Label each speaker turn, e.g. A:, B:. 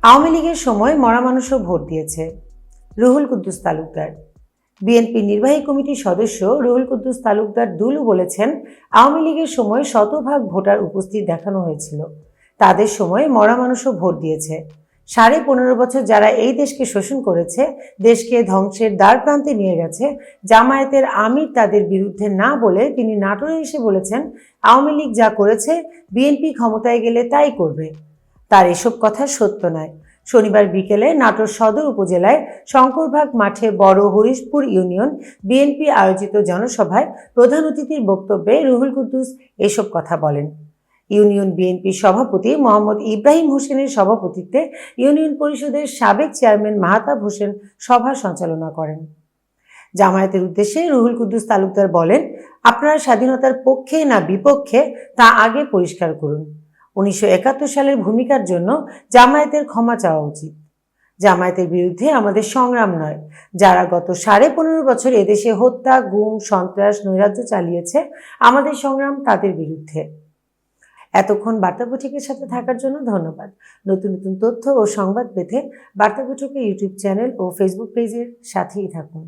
A: আওয়ামী লীগের সময় মরা মানুষও ভোট দিয়েছে। রুহুল কুদ্দুস তালুকদার। বিএনপি নির্বাহী কমিটির সদস্য রুহুল কুদ্দুস তালুকদার দুলু বলেছেন, আওয়ামী লীগের সময় শতভাগ ভোটার উপস্থিত দেখানো হয়েছিল। তাদের সময় মরা মানুষও ভোট দিয়েছে। 15.5 বছর যারা এই দেশকে শোষণ করেছে, দেশকে ধ্বংসের দ্বার প্রান্তে নিয়ে গেছে, জামায়াতের আমির তাদের বিরুদ্ধে না বলে তিনি নাটোরে এসে বলেছেন, আওয়ামী লীগ যা করেছে বিএনপি ক্ষমতায় গেলে তাই করবে। তার এসব কথা সত্য নয়। শনিবার বিকেলে নাটোর সদর উপজেলায় শঙ্করবাগ মাঠে বড় হরিশপুর ইউনিয়ন বিএনপি আয়োজিত জনসভায় প্রধান অতিথির বক্তব্যে রুহুল কুদ্দুস এসব কথা বলেন। ইউনিয়ন বিএনপির সভাপতি মোহাম্মদ ইব্রাহিম হোসেনের সভাপতিত্বে ইউনিয়ন পরিষদের সাবেক চেয়ারম্যান মাহতাব হোসেন সভা সঞ্চালনা করেন। জামায়াতের উদ্দেশ্যে রুহুল কুদ্দুস তালুকদার বলেন, আপনারা স্বাধীনতার পক্ষে না বিপক্ষে তা আগে পরিষ্কার করুন। 1971 সালের ভূমিকার জন্য জামায়াতের ক্ষমা চাওয়া উচিত। জামায়াতের বিরুদ্ধে আমাদের সংগ্রাম নয়, যারা গত 15.5 বছর এদেশে হত্যা, গুম, সন্ত্রাস, নৈরাজ্য চালিয়েছে, আমাদের সংগ্রাম তাদের বিরুদ্ধে। এতক্ষণ বার্তা বৈঠকের সাথে থাকার জন্য ধন্যবাদ। নতুন নতুন তথ্য ও সংবাদ পেতে বার্তা বৈঠকের ইউটিউব চ্যানেল ও ফেসবুক পেজের সাথেই থাকুন।